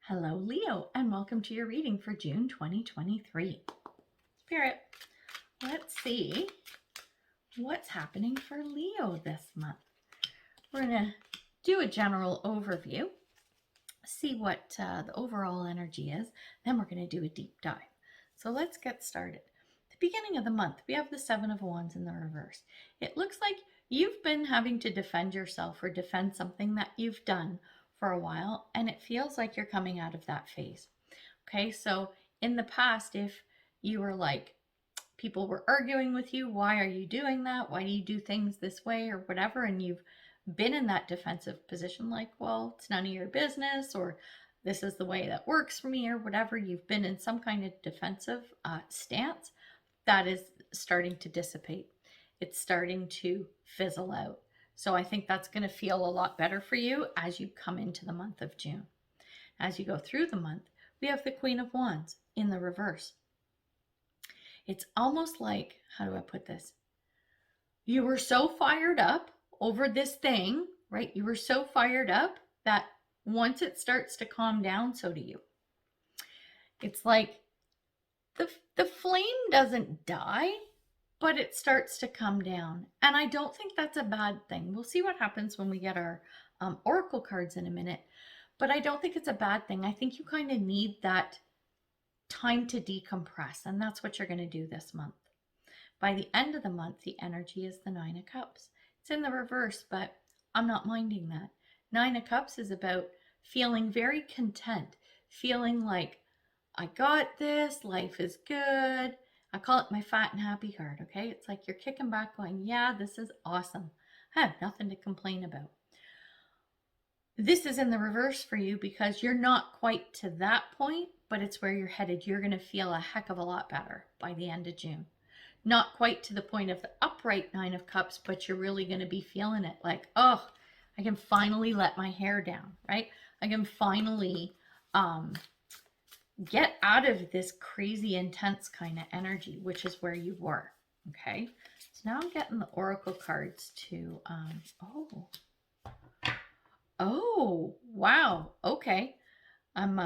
Hello, Leo, and welcome to your reading for June 2023. Spirit, let's see what's happening for Leo this month. We're going to do a general overview, see what the overall energy is, then we're going to do a deep dive. So let's get started. The beginning of the month, we have the Seven of Wands in the reverse. It looks like you've been having to defend yourself or defend something that you've done for a while, and it feels like you're coming out of that phase. Okay, so in the past, if you were like, people were arguing with you, why are you doing that? Why do you do things this way or whatever? And you've been in that defensive position, like, well, it's none of your business, or this is the way that works for me, or whatever. You've been in some kind of defensive stance that is starting to dissipate. It's starting to fizzle out. So I think that's going to feel a lot better for you as you come into the month of June. As you go through the month, we have the Queen of Wands in the reverse. It's almost like, how do I put this? You were so fired up over this thing, right? You were so fired up that once it starts to calm down, so do you. It's like the flame doesn't die, but it starts to come down. And I don't think that's a bad thing. We'll see what happens when we get our oracle cards in a minute. But I don't think it's a bad thing. I think you kind of need that time to decompress. And that's what you're going to do this month. By the end of the month, the energy is the Nine of Cups. It's in the reverse, but I'm not minding that. Nine of Cups is about feeling very content. Feeling like, I got this, life is good. I call it my fat and happy card, okay? It's like you're kicking back going, yeah, this is awesome. I have nothing to complain about. This is in the reverse for you because you're not quite to that point, but it's where you're headed. You're going to feel a heck of a lot better by the end of June. Not quite to the point of the upright Nine of Cups, but you're really going to be feeling it like, oh, I can finally let my hair down, right? I can finally get out of this crazy intense kind of energy, which is where you were. Okay, so now I'm getting the oracle cards to oh wow, okay, I'm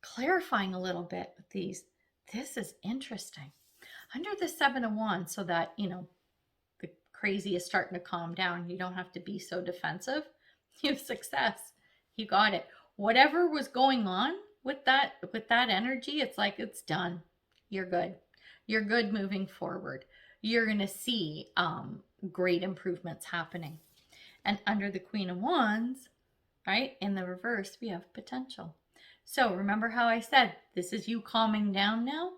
clarifying a little bit with these. This is interesting. Under the Seven of Wands, so that the crazy is starting to calm down, you don't have to be so defensive. You have success, you got it. Whatever was going on with that energy, it's like it's done. You're good moving forward. You're going to see great improvements happening. And under the Queen of Wands, right, in the reverse, we have potential. So remember how I said this is you calming down now?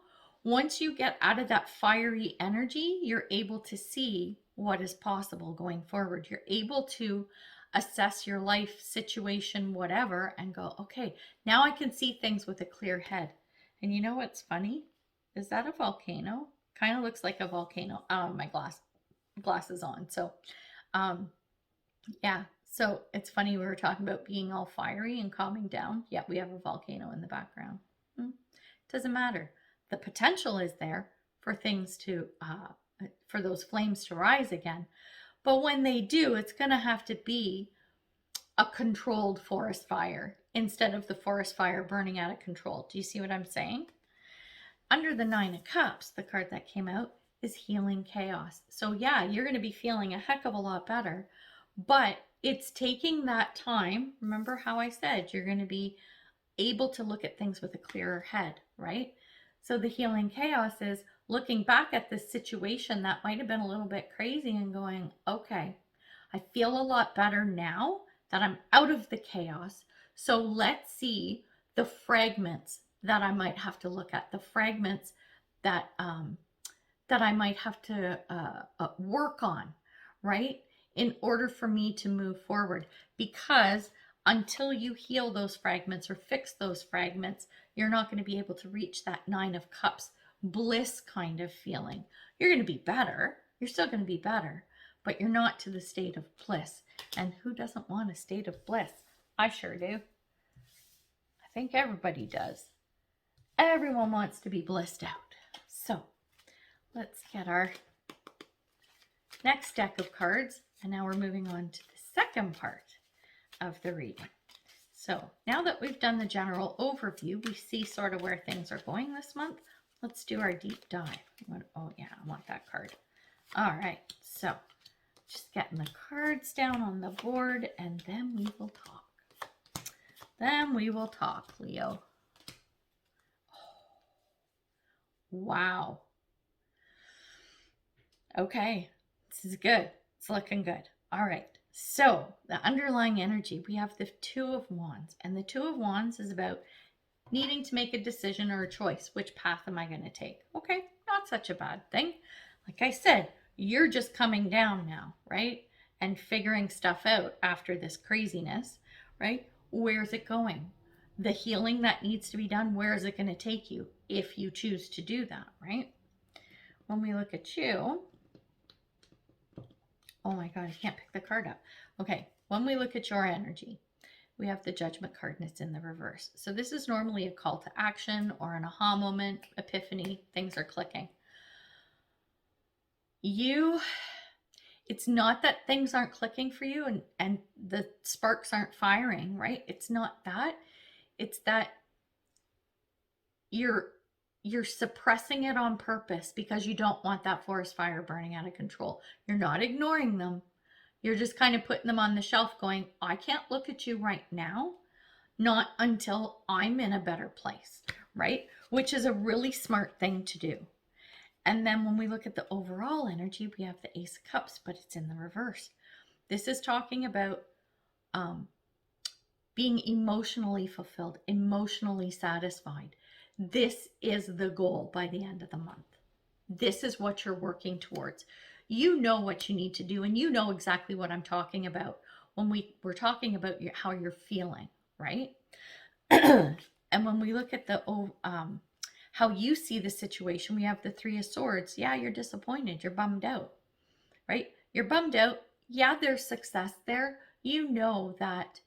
Once you get out of that fiery energy, you're able to see what is possible going forward. You're able to assess your life situation, whatever, and go, okay, now I can see things with a clear head. And you know what's funny? Is that a volcano? Kind of looks like a volcano. My glasses on. So, yeah. So it's funny, we were talking about being all fiery and calming down. Yeah, we have a volcano in the background. Doesn't matter. The potential is there for things to, for those flames to rise again. But when they do, it's going to have to be a controlled forest fire instead of the forest fire burning out of control. Do you see what I'm saying? Under the Nine of Cups, the card that came out is Healing Chaos. So yeah, you're going to be feeling a heck of a lot better, but it's taking that time. Remember how I said you're going to be able to look at things with a clearer head, right? So the Healing Chaos is looking back at this situation that might have been a little bit crazy and going, okay, I feel a lot better now that I'm out of the chaos. So let's see the fragments that I might have to look at, the fragments that that I might have to work on, right? In order for me to move forward. Because until you heal those fragments or fix those fragments, you're not going to be able to reach that Nine of Cups bliss kind of feeling. You're going to be better. You're still going to be better, but you're not to the state of bliss. And who doesn't want a state of bliss? I sure do. I think everybody does. Everyone wants to be blissed out. So let's get our next deck of cards. And now we're moving on to the second part of the reading. So now that we've done the general overview, we see sort of where things are going this month. Let's do our deep dive. Oh yeah, I want that card. All right, so just getting the cards down on the board, and then we will talk. Then we will talk, Leo. Wow. Okay, this is good. It's looking good. All right, so the underlying energy, we have the Two of Wands, and the Two of Wands is about needing to make a decision or a choice. Which path am I going to take? Okay, not such a bad thing. Like I said, you're just coming down now, right? And figuring stuff out after this craziness, right? Where's it going? The healing that needs to be done, where is it going to take you if you choose to do that, right? When we look at you, oh my God, I can't pick the card up. Okay, when we look at your energy, we have the Judgment card and it's in the reverse. So this is normally a call to action or an aha moment, epiphany, things are clicking. It's not that things aren't clicking for you and the sparks aren't firing, right? It's not that. It's that you're suppressing it on purpose because you don't want that forest fire burning out of control. You're not ignoring them. You're just kind of putting them on the shelf going, I can't look at you right now, not until I'm in a better place, right? Which is a really smart thing to do. And then when we look at the overall energy, we have the Ace of Cups, but it's in the reverse. This is talking about being emotionally fulfilled, emotionally satisfied. This is the goal by the end of the month. This is what you're working towards. You know what you need to do, and you know exactly what I'm talking about when we're talking about how you're feeling, right? And when we look at the how you see the situation, we have the Three of Swords. Yeah, you're disappointed. You're bummed out, right? You're bummed out. Yeah, there's success there. You know that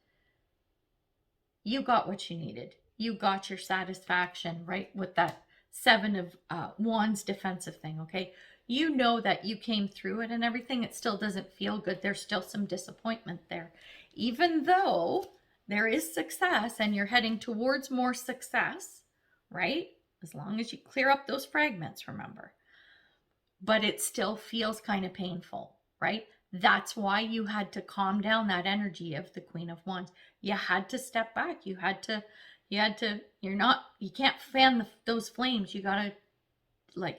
you got what you needed. You got your satisfaction, right? With that Seven of Wands defensive thing, okay? You know that you came through it and everything. It still doesn't feel good. There's still some disappointment there. Even though there is success and you're heading towards more success, right? As long as you clear up those fragments, remember. But it still feels kind of painful, right? That's why you had to calm down that energy of the Queen of Wands. You had to step back. You can't fan those flames. You got to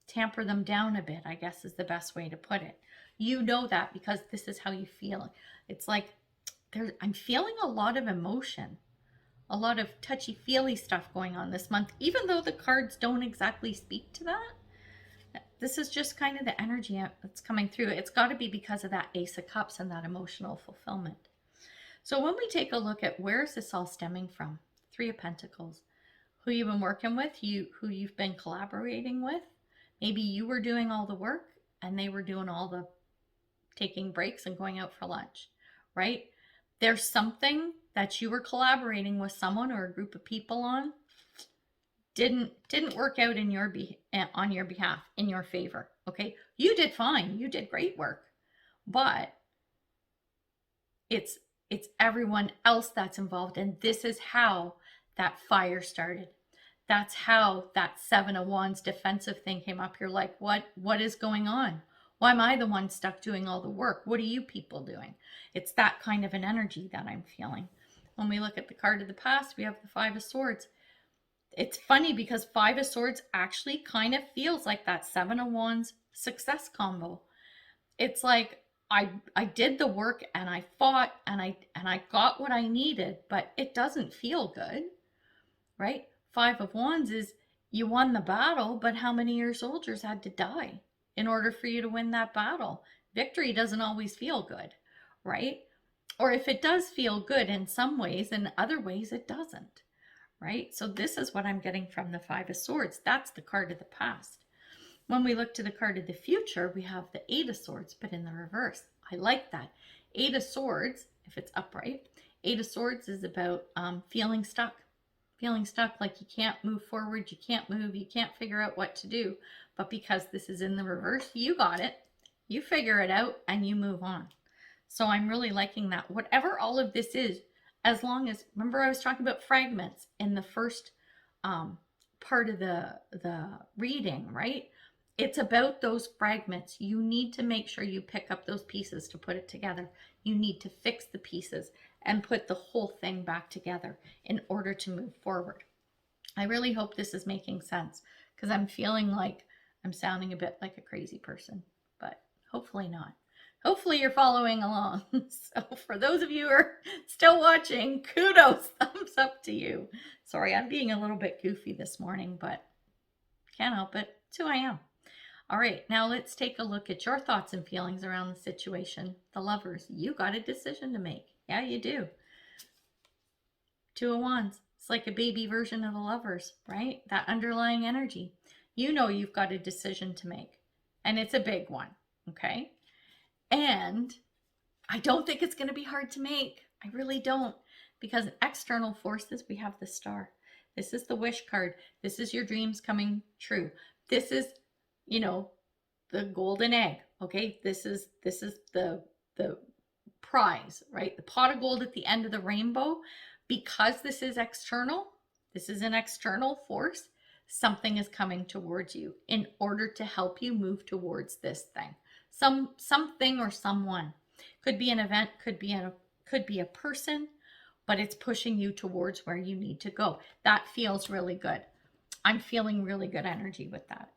tamper them down a bit, I guess is the best way to put it. You know that because this is how you feel. It's like I'm feeling a lot of emotion, a lot of touchy-feely stuff going on this month, even though the cards don't exactly speak to that. This is just kind of the energy that's coming through. It's got to be because of that Ace of Cups and that emotional fulfillment. So when we take a look at where is this all stemming from, Three of Pentacles, who you've been working with, who you've been collaborating with. Maybe you were doing all the work and they were doing all the taking breaks and going out for lunch, right? There's something that you were collaborating with someone or a group of people on, didn't work out on your behalf, in your favor, okay? You did fine. You did great work. But it's everyone else that's involved, and this is how that fire started. That's how that Seven of Wands defensive thing came up. You're like, what is going on? Why am I the one stuck doing all the work? What are you people doing? It's that kind of an energy that I'm feeling. When we look at the card of the past, we have the Five of Swords. It's funny because Five of Swords actually kind of feels like that Seven of Wands success combo. It's like I did the work and I fought and I got what I needed, but it doesn't feel good, right? Five of Wands is you won the battle, but how many of your soldiers had to die in order for you to win that battle? Victory doesn't always feel good, right? Or if it does feel good in some ways, in other ways it doesn't, right? So this is what I'm getting from the Five of Swords. That's the card of the past. When we look to the card of the future, we have the Eight of Swords, but in the reverse. I like that. Eight of Swords, if it's upright, Eight of Swords is about feeling stuck. Feeling stuck, like you can't move forward, you can't move, you can't figure out what to do. But because this is in the reverse, you got it. You figure it out and you move on. So I'm really liking that. Whatever all of this is, as long as, remember I was talking about fragments in the first part of the reading, right? It's about those fragments. You need to make sure you pick up those pieces to put it together. You need to fix the pieces and put the whole thing back together in order to move forward. I really hope this is making sense, because I'm feeling like I'm sounding a bit like a crazy person, but hopefully not. Hopefully you're following along. So for those of you who are still watching, kudos, thumbs up to you. Sorry, I'm being a little bit goofy this morning, but can't help it. It's who I am. All right, now let's take a look at your thoughts and feelings around the situation. The Lovers, you got a decision to make. Yeah, you do. Two of Wands. It's like a baby version of the Lovers, right? That underlying energy. You know you've got a decision to make, and it's a big one, okay? And I don't think it's going to be hard to make. I really don't, because external forces, we have the Star. This is the wish card. This is your dreams coming true. This is, you know, the golden egg, okay? This is the prize, right? The pot of gold at the end of the rainbow. Because this is external, this is an external force, something is coming towards you in order to help you move towards this thing. Something or someone. Could be an event, could be a person, but it's pushing you towards where you need to go. That feels really good. I'm feeling really good energy with that.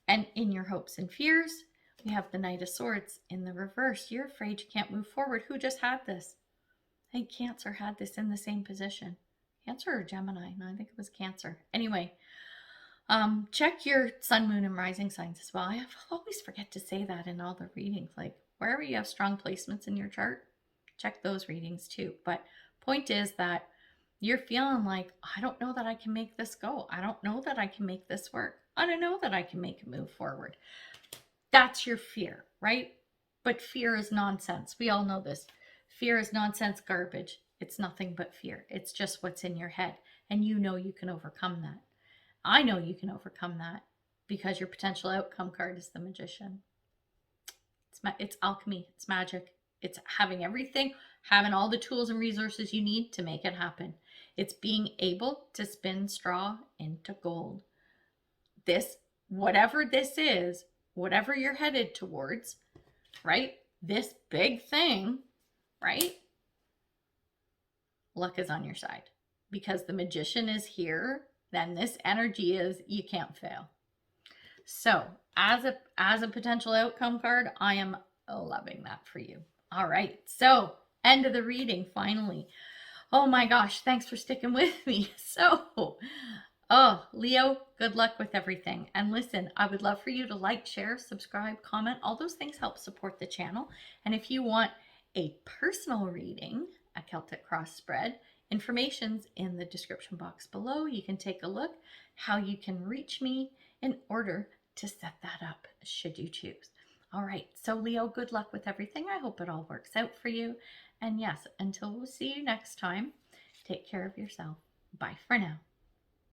And in your hopes and fears, we have the Knight of Swords in the reverse. You're afraid you can't move forward. Who just had this? I think Cancer had this in the same position. Cancer or Gemini? No, I think it was Cancer. Anyway, check your sun, moon, and rising signs as well. I always forget to say that in all the readings. Like, wherever you have strong placements in your chart, check those readings too. But point is that you're feeling like, I don't know that I can make this go. I don't know that I can make this work. I don't know that I can make a move forward. That's your fear, right? But fear is nonsense. We all know this. Fear is nonsense garbage. It's nothing but fear. It's just what's in your head. And you know you can overcome that. I know you can overcome that because your potential outcome card is the Magician. It's alchemy. It's magic. It's having everything, having all the tools and resources you need to make it happen. It's being able to spin straw into gold. This, whatever this is, whatever you're headed towards, right? This big thing, right? Luck is on your side because the Magician is here. Then this energy is, you can't fail. So as a potential outcome card, I am loving that for you. All right. So end of the reading finally. Oh my gosh. Thanks for sticking with me. So, Leo, good luck with everything. And listen, I would love for you to like, share, subscribe, comment. All those things help support the channel. And if you want a personal reading, a Celtic cross spread, information's in the description box below. You can take a look how you can reach me in order to set that up should you choose. All right, so Leo, good luck with everything. I hope it all works out for you. And yes, until we'll see you next time, take care of yourself. Bye for now.